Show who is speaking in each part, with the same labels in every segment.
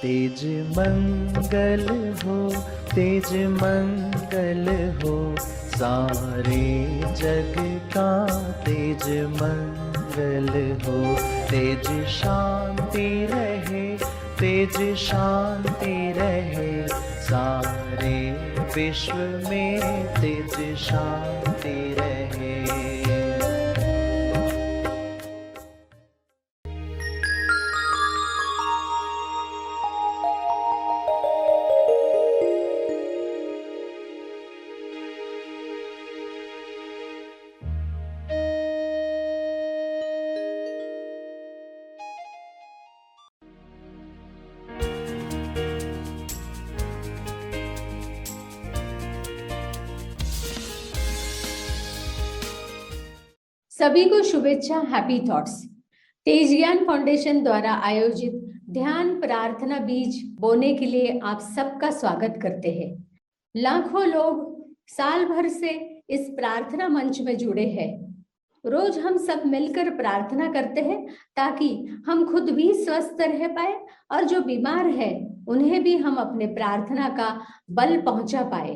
Speaker 1: तेज मंगल हो, तेज मंगल हो, सारे जग का तेज मंगल हो। तेज शांति रहे, तेज शांति रहे, सारे विश्व में तेज शांति रहे।
Speaker 2: सभी को शुभेच्छा, हैप्पी थॉट्स। तेज ज्ञान फाउंडेशन द्वारा आयोजित ध्यान प्रार्थना बीज बोने के लिए आप सबका स्वागत करते हैं। लाखों लोग साल भर से इस प्रार्थना मंच में जुड़े हैं। रोज हम सब मिलकर प्रार्थना करते हैं ताकि हम खुद भी स्वस्थ रह पाए और जो बीमार है उन्हें भी हम अपने प्रार्थना का बल पहुंचा पाए।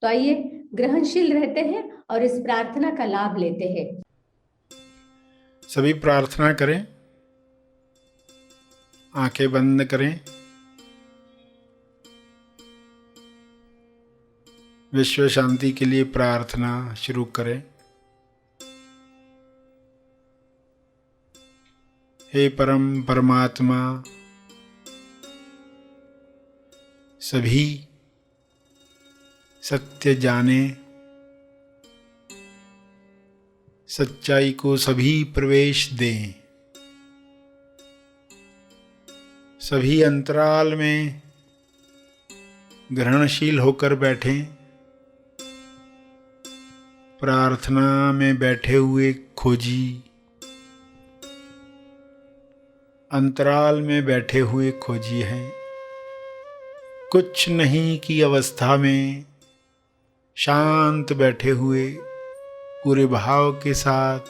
Speaker 2: तो आइए ग्रहणशील रहते हैं और इस प्रार्थना का लाभ लेते हैं।
Speaker 3: सभी प्रार्थना करें, आंखें बंद करें। विश्व शांति के लिए प्रार्थना शुरू करें। हे परम परमात्मा, सभी सत्य जाने, सच्चाई को सभी प्रवेश दें। सभी अंतराल में ग्रहणशील होकर बैठें। प्रार्थना में बैठे हुए खोजी, अंतराल में बैठे हुए खोजी हैं। कुछ नहीं की अवस्था में शांत बैठे हुए पूरे भाव के साथ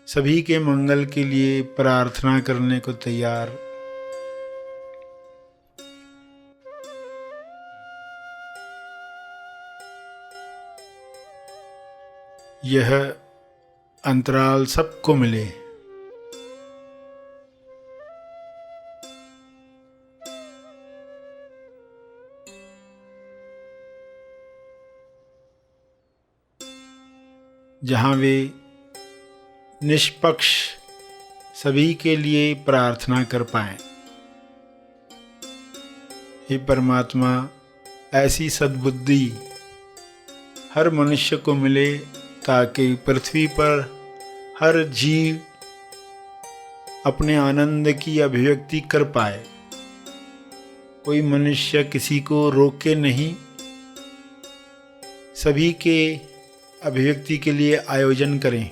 Speaker 3: सभी के मंगल के लिए प्रार्थना करने को तैयार। यह अंतराल सबको मिले। जहाँ वे निष्पक्ष सभी के लिए प्रार्थना कर पाएं। हे परमात्मा, ऐसी सद्बुद्धि हर मनुष्य को मिले ताकि पृथ्वी पर हर जीव अपने आनंद की अभिव्यक्ति कर पाए। कोई मनुष्य किसी को रोके नहीं, सभी के अभिव्यक्ति के लिए आयोजन करें।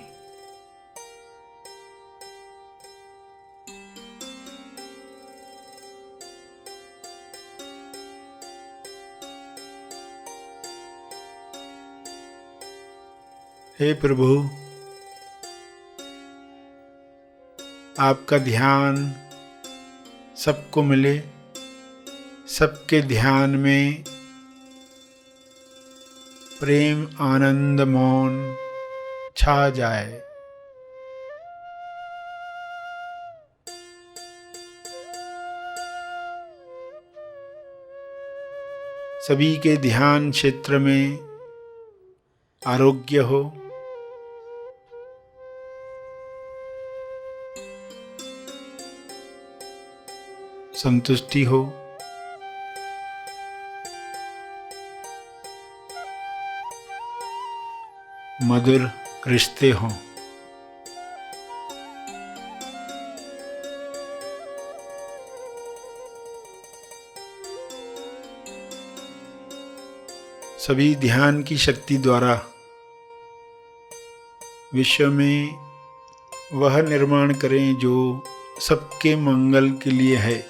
Speaker 3: हे प्रभु, आपका ध्यान सबको मिले, सबके ध्यान में प्रेम, आनंद, मौन छा जाए। सभी के ध्यान क्षेत्र में आरोग्य हो, संतुष्टि हो, मधुर रिश्ते हों। सभी ध्यान की शक्ति द्वारा विश्व में वह निर्माण करें जो सबके मंगल के लिए है।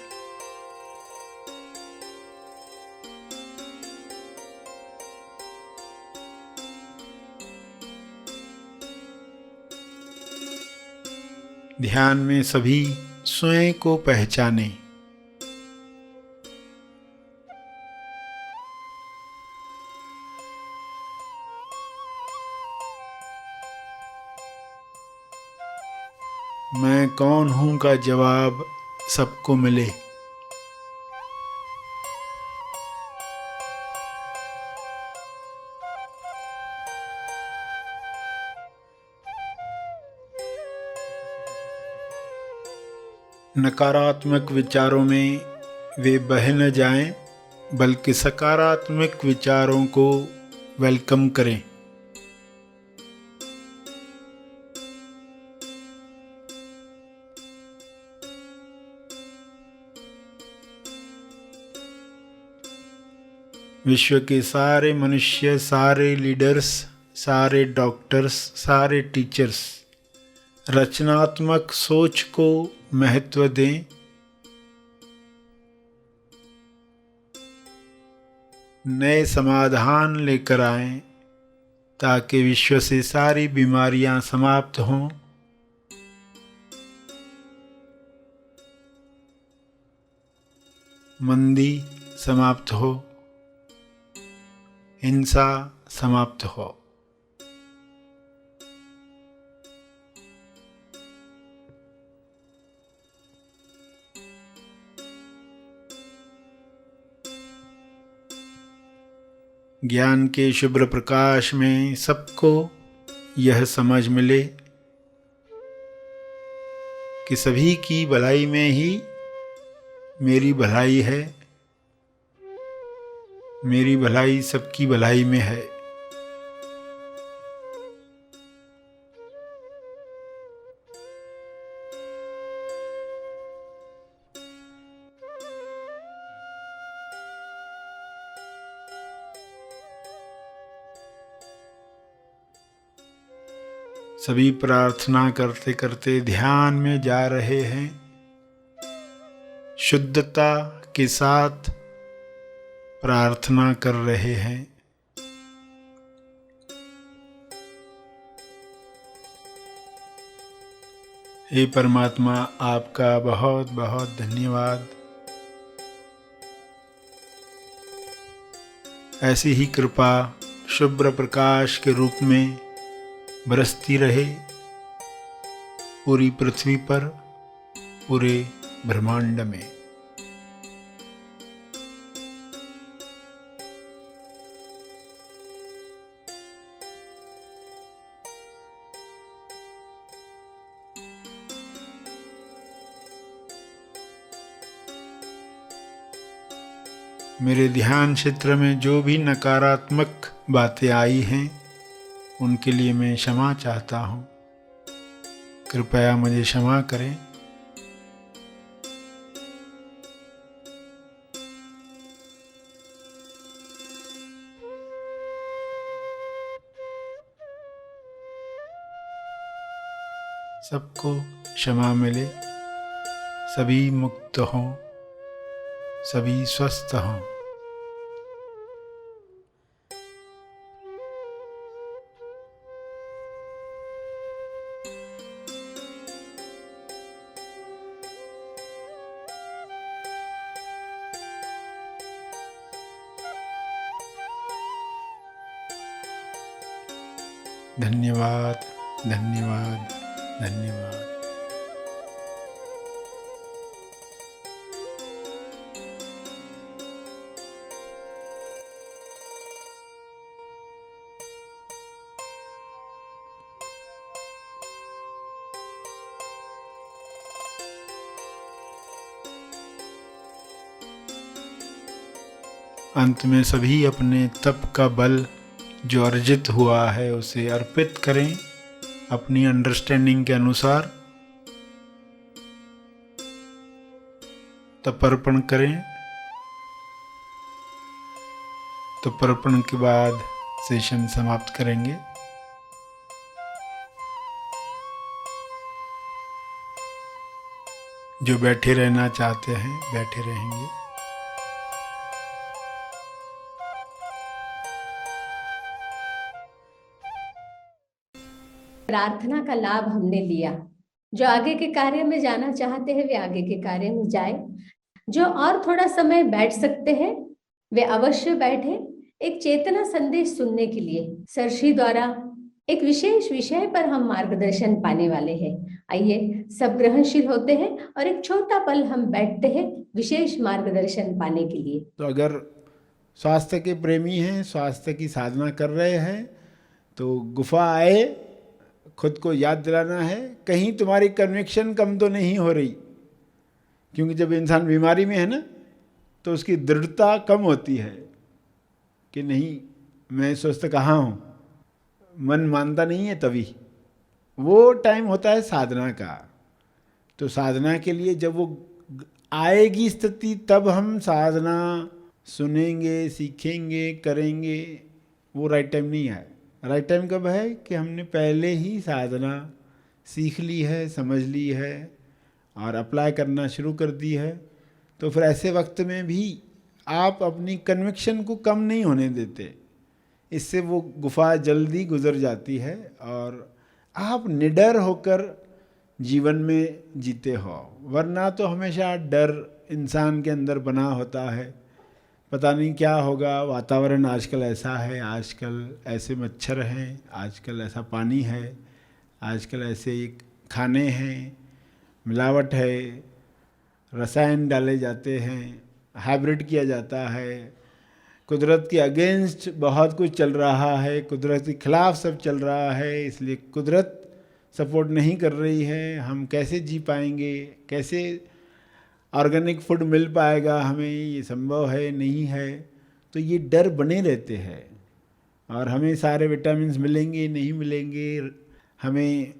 Speaker 3: ध्यान में सभी स्वयं को पहचाने। मैं कौन हूँ का जवाब सबको मिले। नकारात्मक विचारों में वे बह न जाएं, बल्कि सकारात्मक विचारों को वेलकम करें। विश्व के सारे मनुष्य, सारे लीडर्स, सारे डॉक्टर्स, सारे टीचर्स रचनात्मक सोच को महत्व दें। नए समाधान लेकर आएं ताकि विश्व से सारी बीमारियां समाप्त हों। मंदी समाप्त हो, हिंसा समाप्त हो। ज्ञान के शुभ्र प्रकाश में सबको यह समझ मिले कि सभी की भलाई में ही मेरी भलाई है, मेरी भलाई सबकी भलाई में है। सभी प्रार्थना करते करते ध्यान में जा रहे हैं। शुद्धता के साथ प्रार्थना कर रहे हैं। हे परमात्मा, आपका बहुत बहुत धन्यवाद। ऐसी ही कृपा शुभ्र प्रकाश के रूप में बरसती रहे पूरी पृथ्वी पर, पूरे ब्रह्मांड में। मेरे ध्यान क्षेत्र में जो भी नकारात्मक बातें आई हैं उनके लिए मैं क्षमा चाहता हूँ। कृपया मुझे क्षमा करें। सबको क्षमा मिले, सभी मुक्त हों, सभी स्वस्थ हों। धन्यवाद, धन्यवाद, धन्यवाद। अंत में सभी अपने तप का बल जो अर्जित हुआ है उसे अर्पित करें अपनी अंडरस्टैंडिंग के अनुसार। तपर्पण करें। तपर्पण के बाद सेशन समाप्त करेंगे। जो बैठे रहना चाहते हैं बैठे रहेंगे।
Speaker 2: प्रार्थना का लाभ हमने लिया। जो आगे के कार्य में जाना चाहते हैं वे आगे के कार्य में जाए, जो और थोड़ा समय बैठ सकते हैं वे अवश्य बैठे एक चेतना संदेश सुनने के लिए। सरश्री द्वारा एक विशेष विषय पर हम मार्गदर्शन पाने वाले हैं। आइए सब ग्रहणशील होते हैं और एक छोटा पल हम बैठते हैं विशेष मार्गदर्शन पाने के लिए।
Speaker 3: तो अगर स्वास्थ्य के प्रेमी हैं, स्वास्थ्य की साधना कर रहे हैं, तो गुफा आए, खुद को याद दिलाना है कहीं तुम्हारी कन्विक्शन कम तो नहीं हो रही, क्योंकि जब इंसान बीमारी में है ना तो उसकी दृढ़ता कम होती है कि नहीं मैं स्वस्थ कहाँ हूँ, मन मानता नहीं है। तभी वो टाइम होता है साधना का। तो साधना के लिए जब वो आएगी स्थिति तब हम साधना सुनेंगे, सीखेंगे, करेंगे। वो राइट टाइम नहीं है। राइट टाइम कब है कि हमने पहले ही साधना सीख ली है, समझ ली है और अप्लाई करना शुरू कर दी है। तो फिर ऐसे वक्त में भी आप अपनी कन्विक्शन को कम नहीं होने देते, इससे वो गुफा जल्दी गुजर जाती है और आप निडर होकर जीवन में जीते हो। वरना तो हमेशा डर इंसान के अंदर बना होता है, पता नहीं क्या होगा, वातावरण आजकल ऐसा है, आजकल ऐसे मच्छर हैं, आजकल ऐसा पानी है, आजकल ऐसे खाने हैं, मिलावट है, रसायन डाले जाते हैं, हाइब्रिड किया जाता है, कुदरत के अगेंस्ट बहुत कुछ चल रहा है, कुदरत के खिलाफ सब चल रहा है। इसलिए कुदरत सपोर्ट नहीं कर रही है। हम कैसे जी पाएंगे, कैसे ऑर्गेनिक फूड मिल पाएगा हमें, ये संभव है नहीं है। तो ये डर बने रहते हैं और हमें सारे विटामिन्स मिलेंगे नहीं मिलेंगे, हमें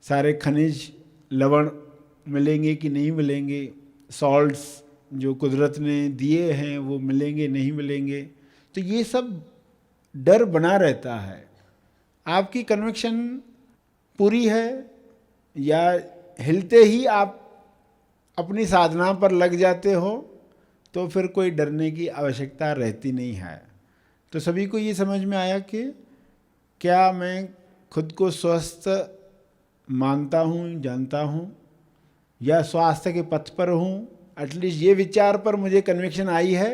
Speaker 3: सारे खनिज लवण मिलेंगे कि नहीं मिलेंगे, सॉल्ट्स जो कुदरत ने दिए हैं वो मिलेंगे नहीं मिलेंगे। तो ये सब डर बना रहता है। आपकी कन्विक्शन पूरी है या हिलते ही आप अपनी साधना पर लग जाते हो तो फिर कोई डरने की आवश्यकता रहती नहीं है। तो सभी को ये समझ में आया कि क्या मैं खुद को स्वस्थ मानता हूँ, जानता हूँ, या स्वास्थ्य के पथ पर हूँ, एटलीस्ट ये विचार पर मुझे कन्विक्शन आई है,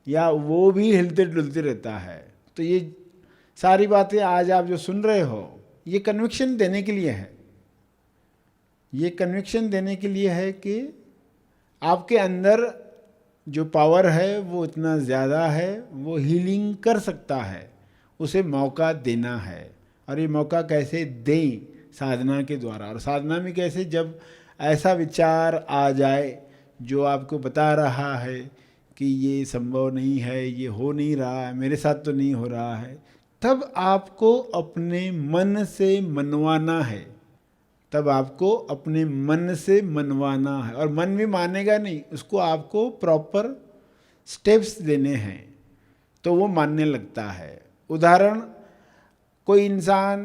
Speaker 3: या वो भी हिलते डुलते रहता है। तो ये सारी बातें आज आप जो सुन रहे हो ये कन्विक्शन देने के लिए है। ये कन्विक्शन देने के लिए है कि आपके अंदर जो पावर है वो इतना ज़्यादा है, वो हीलिंग कर सकता है, उसे मौका देना है। और ये मौका कैसे दें? साधना के द्वारा। और साधना में कैसे? जब ऐसा विचार आ जाए जो आपको बता रहा है कि ये संभव नहीं है, ये हो नहीं रहा है, मेरे साथ तो नहीं हो रहा है, तब आपको अपने मन से मनवाना है। तब आपको अपने मन से मनवाना है। और मन भी मानेगा नहीं, उसको आपको प्रॉपर स्टेप्स देने हैं तो वो मानने लगता है। उदाहरण, कोई इंसान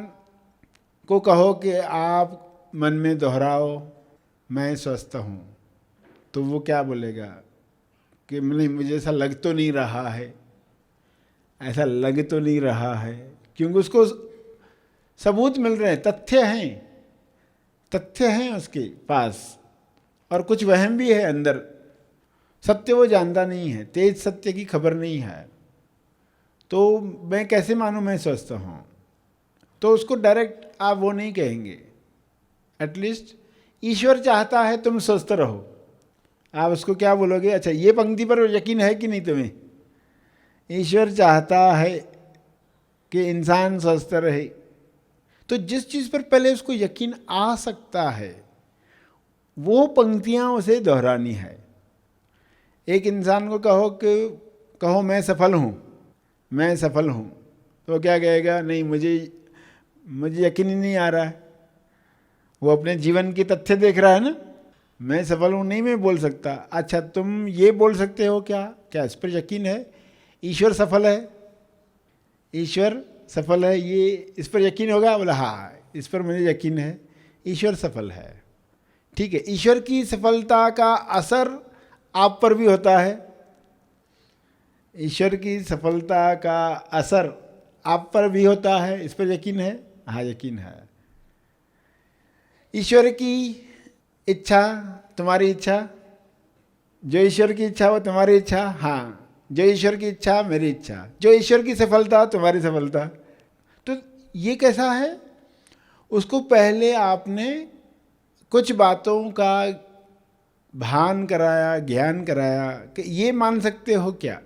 Speaker 3: को कहो कि आप मन में दोहराओ मैं स्वस्थ हूँ, तो वो क्या बोलेगा कि नहीं, मुझे ऐसा लग तो नहीं रहा है, ऐसा लग तो नहीं रहा है, क्योंकि उसको सबूत मिल रहे हैं, तथ्य हैं उसके पास, और कुछ वहम भी है अंदर। सत्य वो जानता नहीं है, तेज सत्य की खबर नहीं है। तो मैं कैसे मानूं मैं स्वस्थ हूँ? तो उसको डायरेक्ट आप वो नहीं कहेंगे। एटलीस्ट ईश्वर चाहता है तुम स्वस्थ रहो, आप उसको क्या बोलोगे? अच्छा, ये पंक्ति पर यकीन है कि नहीं तुम्हें? ईश्वर चाहता है कि इंसान स्वस्थ रहे। तो जिस चीज़ पर पहले उसको यकीन आ सकता है वो पंक्तियाँ उसे दोहरानी है। एक इंसान को कहो मैं सफल हूँ, तो वो क्या कहेगा? नहीं, मुझे यकीन ही नहीं आ रहा है। वो अपने जीवन के तथ्य देख रहा है ना, मैं सफल हूँ नहीं मैं बोल सकता। अच्छा, तुम ये बोल सकते हो क्या इस पर यकीन है? ईश्वर सफल है, ये इस पर यकीन होगा? बोला हाँ, इस पर मुझे यकीन है, ईश्वर सफल है। ठीक है, ईश्वर की सफलता का असर आप पर भी होता है। ईश्वर की सफलता का असर आप पर भी होता है, इस पर यकीन है? हाँ, यकीन है। ईश्वर की इच्छा तुम्हारी इच्छा, जो ईश्वर की इच्छा वो तुम्हारी इच्छा, हाँ, जो ईश्वर की इच्छा मेरी इच्छा, जो ईश्वर की सफलता तुम्हारी सफलता। तो ये कैसा है? उसको पहले आपने कुछ बातों का भान कराया, ज्ञान कराया कि ये मान सकते हो क्या,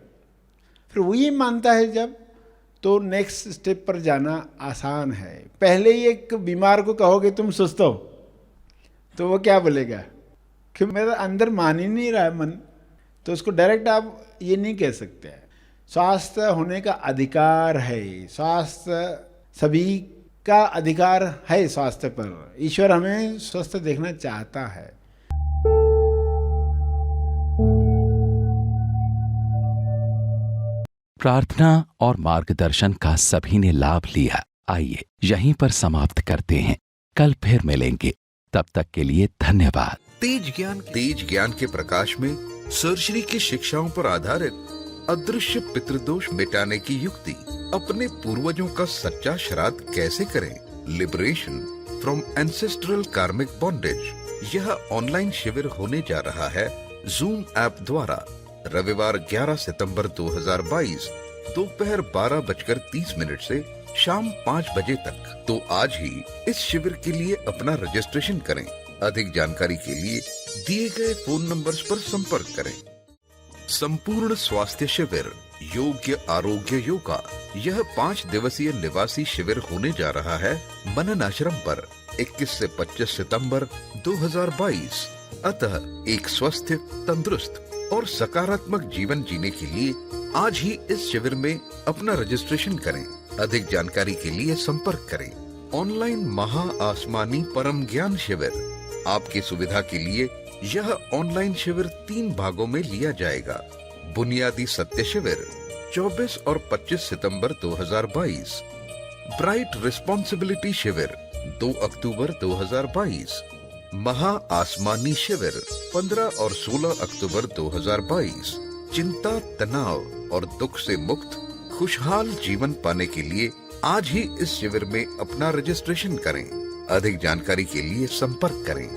Speaker 3: फिर वो ये मानता है जब, तो नेक्स्ट स्टेप पर जाना आसान है। पहले ही एक बीमार को कहोगे तुम सुस्त हो, तो वो क्या बोलेगा कि मेरा अंदर मान ही नहीं रहा है मन, तो उसको डायरेक्ट आप ये नहीं कह सकते हैं। स्वास्थ्य होने का अधिकार है, स्वास्थ्य सभी का अधिकार है स्वास्थ्य पर। ईश्वर हमें स्वस्थ देखना चाहता है।
Speaker 4: प्रार्थना और मार्गदर्शन का सभी ने लाभ लिया। आइए यहीं पर समाप्त करते हैं, कल फिर मिलेंगे, तब तक के लिए धन्यवाद।
Speaker 5: तेज ज्ञान के प्रकाश में सर्जरी की शिक्षाओं पर आधारित अदृश्य पितृदोष मिटाने की युक्ति, अपने पूर्वजों का सच्चा श्राद्ध कैसे करें, liberation from ancestral karmic bondage. यह ऑनलाइन शिविर होने जा रहा है जूम ऐप द्वारा, रविवार 11 सितंबर 2022 दोपहर 12:30 से शाम 5 बजे तक। तो आज ही इस शिविर के लिए अपना रजिस्ट्रेशन करें। अधिक जानकारी के लिए दिए गए फोन नंबर्स पर संपर्क करें। संपूर्ण स्वास्थ्य शिविर योग्य आरोग्य योगा, यह 5 दिवसीय निवासी शिविर होने जा रहा है मनन आश्रम पर 21 से 25 सितंबर 2022। अतः एक स्वस्थ, तंदुरुस्त और सकारात्मक जीवन जीने के लिए आज ही इस शिविर में अपना रजिस्ट्रेशन करें। अधिक जानकारी के लिए संपर्क करें। ऑनलाइन महा आसमानी परम ज्ञान शिविर, आपकी सुविधा के लिए यह ऑनलाइन शिविर 3 भागों में लिया जाएगा। बुनियादी सत्य शिविर 24 और 25 सितंबर 2022, ब्राइट रिस्पॉन्सिबिलिटी शिविर 2 अक्टूबर 2022, महा आसमानी शिविर 15 और 16 अक्टूबर 2022। चिंता, तनाव और दुख से मुक्त खुशहाल जीवन पाने के लिए आज ही इस शिविर में अपना रजिस्ट्रेशन करें। अधिक जानकारी के लिए संपर्क करें।